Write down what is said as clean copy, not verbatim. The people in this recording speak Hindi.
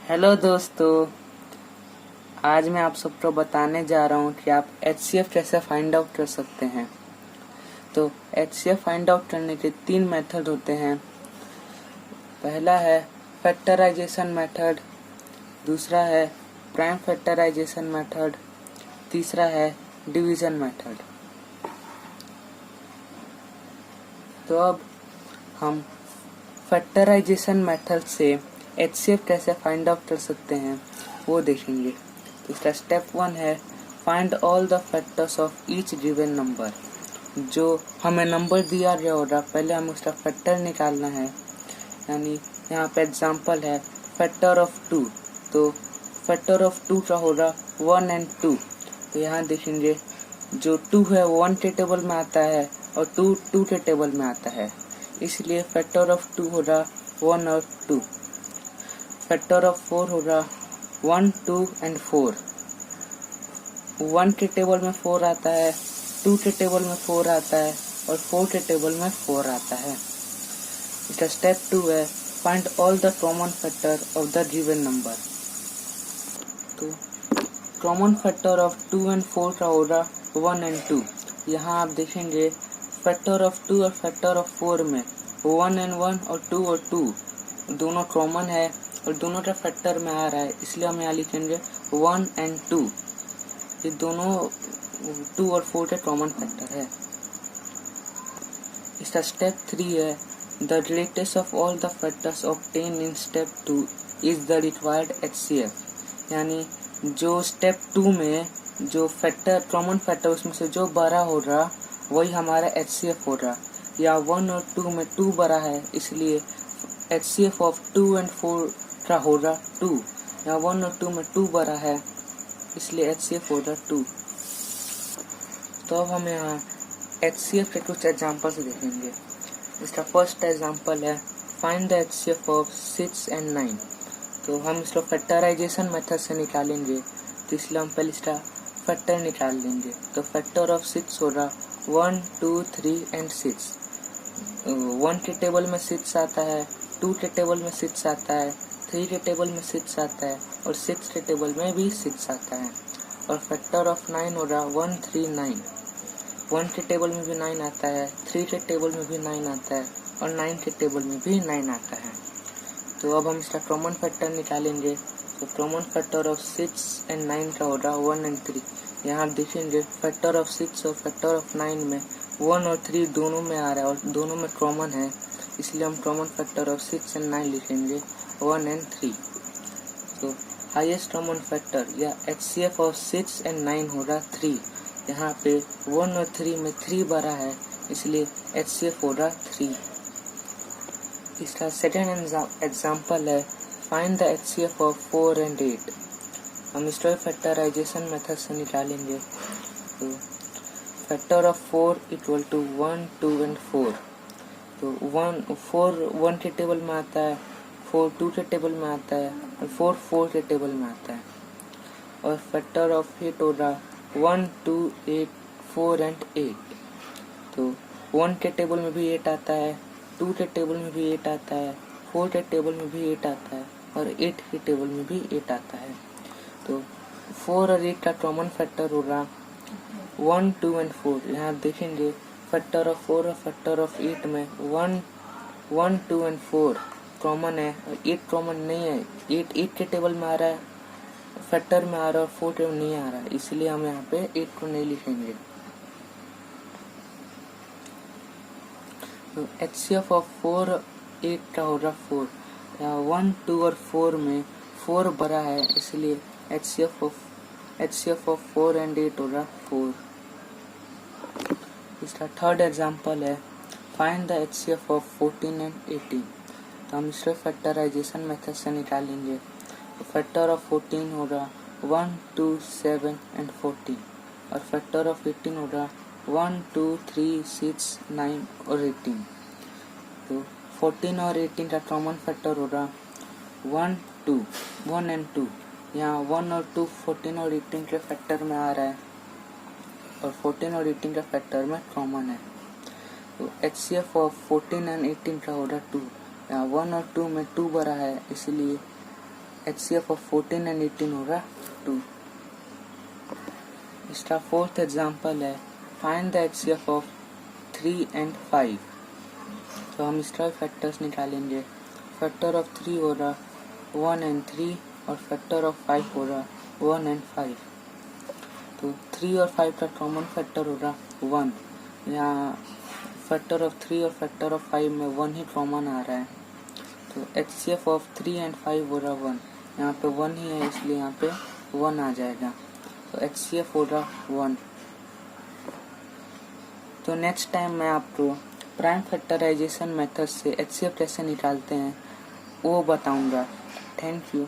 हेलो दोस्तों, आज मैं आप सबको बताने जा रहा हूँ कि आप HCF कैसे फाइंड आउट कर सकते हैं। तो HCF फाइंड आउट करने के 3 मेथड होते हैं। पहला है फैक्टराइजेशन मेथड, दूसरा है प्राइम फैक्टराइजेशन मेथड, तीसरा है डिवीजन मेथड। तो अब हम फैक्टराइजेशन मेथड से HCF कैसे फाइंड आउट कर सकते हैं वो देखेंगे। तो इसका स्टेप 1 है find all the factors of each given number. जो हमें नंबर दिया गया होगा पहले हमें उसका फैक्टर निकालना है। यानी यहाँ पे एग्जांपल है फैक्टर ऑफ 2। तो फैक्टर ऑफ 2 का होगा 1 एंड 2। तो यहाँ देखेंगे जो 2 है 1 के टेबल में आता है और 2 2 के टेबल में आता है, इसलिए फैक्टर ऑफ 2 होगा 1 और 2। फैक्टर ऑफ 4 होगा 1 2 एंड 4। 1 के टेबल में 4 आता है, 2 के टेबल में 4 आता है और 4 के टेबल में 4 आता है। इसका स्टेप 2 है find all the common factor of the given number. तो कॉमन फैक्टर ऑफ 2 एंड 4 का होगा 1 एंड 2। यहाँ आप देखेंगे फैक्टर ऑफ 2 और फैक्टर ऑफ 4 में 1 एंड 1 और 2 और 2 दोनों कॉमन है और दोनों का फैक्टर में आ रहा है, इसलिए हम यहाँ लिखेंगे 1 एंड 2। ये दोनों 2 और 4 के कॉमन फैक्टर है। इसका स्टेप 3 है the greatest of all the factors obtain in step 2 is the required HCF। यानी जो स्टेप 2 में जो फैक्टर कॉमन फैक्टर उसमें से जो बड़ा होगा वही हमारा HCF होगा। या 1 और 2 में 2 बड़ा है, इसलिए HCF ऑफ 2 एंड 4 का होगा 2। या 1 और 2 में 2 बड़ा है, इसलिए HCF होगा 2। तो अब हम यहाँ HCF के कुछ एग्जाम्पल्स देखेंगे। इसका फर्स्ट एग्जाम्पल है find the HCF of 6 and 9। तो हम इसको फैक्टराइजेशन मेथड से निकालेंगे, तो इसलिए हम पहले इसका फैक्टर निकाल लेंगे। तो फैक्टर ऑफ 6 होगा 1 2 3 एंड 6। 1 के टेबल में 6 आता है, 2 के टेबल में 6 आता है, 3 के टेबल में 6 आता है और 6 के टेबल में भी 6 आता है। और फैक्टर ऑफ 9 होगा 1 3 9। 1 के टेबल में भी 9 आता है, 3 के टेबल में भी 9 आता है और 9 के टेबल में भी 9 आता है। तो अब हम इसका कॉमन फैक्टर निकालेंगे। तो कॉमन फैक्टर ऑफ 6 एंड 9 का होगा 1 एंड 3। यहाँ आप देखेंगे फैक्टर ऑफ 6 और फैक्टर ऑफ 9 में 1 और 3 दोनों में आ रहा है और दोनों में कॉमन है, इसलिए हम कॉमन फैक्टर ऑफ 6 एंड 9 लिखेंगे 1 एंड 3। तो हाईएस्ट कॉमन फैक्टर या HCF ऑफ 6 एंड 9 होगा 3। यहाँ पे 1 और 3 में 3 बड़ा है, इसलिए HCF होगा 3। इसका सेकेंड एग्जाम्पल है find the HCF of 4 and 8। हम इसको फैक्टराइजेशन मेथड से निकालेंगे। तो factor of 4 equal to 1 2 and 4। तो 1 के टेबल में आता है, 4 2 के टेबल में आता है और 4 4 के टेबल में आता है। और फैक्टर ऑफ 8 होगा 1 2 8 4 एंड 8। तो 1 के टेबल में भी 8 आता है, 2 के टेबल में भी 8 आता है, 4 के टेबल में भी 8 आता है और 8 के टेबल में भी 8 आता है। तो 4 और 8 का कॉमन फैक्टर होगा 1 2 एंड 4। यहाँ देखेंगे फैक्टर ऑफ 4 और फैक्टर ऑफ 8 में 1 1 2 एंड 4 कॉमन है और 8 कॉमन नहीं है। 8 के टेबल में आ रहा है, फैक्टर में आ रहा है और 4 टेबल नहीं आ रहा है, इसलिए हम यहाँ पे 8 को नहीं लिखेंगे। तो HCF ऑफ 4 8 का होगा 4। यहाँ 1 2 और 4 में 4 बड़ा है, इसलिए HCF ऑफ 4 एंड 8 होगा 4। इसका थर्ड एग्जाम्पल है find the HCF of 14 and 18। तो हम इसको फैक्टराइजेशन मेथड से निकालेंगे। तो फैक्टर ऑफ 14 होगा 1 2 7 एंड 14 और फैक्टर ऑफ 18 होगा 1 2 3 6 9 और 18। तो 14 और 18 का कॉमन फैक्टर होगा 1 2 1 एंड 2। यहाँ 1 और 2 14 और 18 के फैक्टर में आ रहा है और 14 और 18 का फैक्टर में कॉमन है। तो HCF ऑफ 14 एंड 18 का होगा 2। यहाँ 1 और 2 में 2 बड़ा है, इसलिए HCF ऑफ 14 एंड 18 होगा 2। इसका फोर्थ एग्जांपल है find the HCF of 3 and 5। तो हम इसका फैक्टर्स निकालेंगे। फैक्टर ऑफ 3 हो रहा 1 एंड 3 और फैक्टर ऑफ 5 हो रहा 1 एंड 5। तो 3 और 5 का कॉमन फैक्टर हो रहा 1। यहाँ फैक्टर ऑफ 3 और फैक्टर ऑफ 5 में 1 ही कॉमन आ रहा है। तो HCF ऑफ 3 एंड 5 हो रहा 1। यहाँ पे 1 ही है इसलिए यहाँ पे 1 आ जाएगा। तो HCF हो रहा 1। तो नेक्स्ट टाइम मैं आपको प्राइम फैक्टराइजेशन मेथड से HCF कैसे निकालते हैं वो बताऊंगा। Thank you.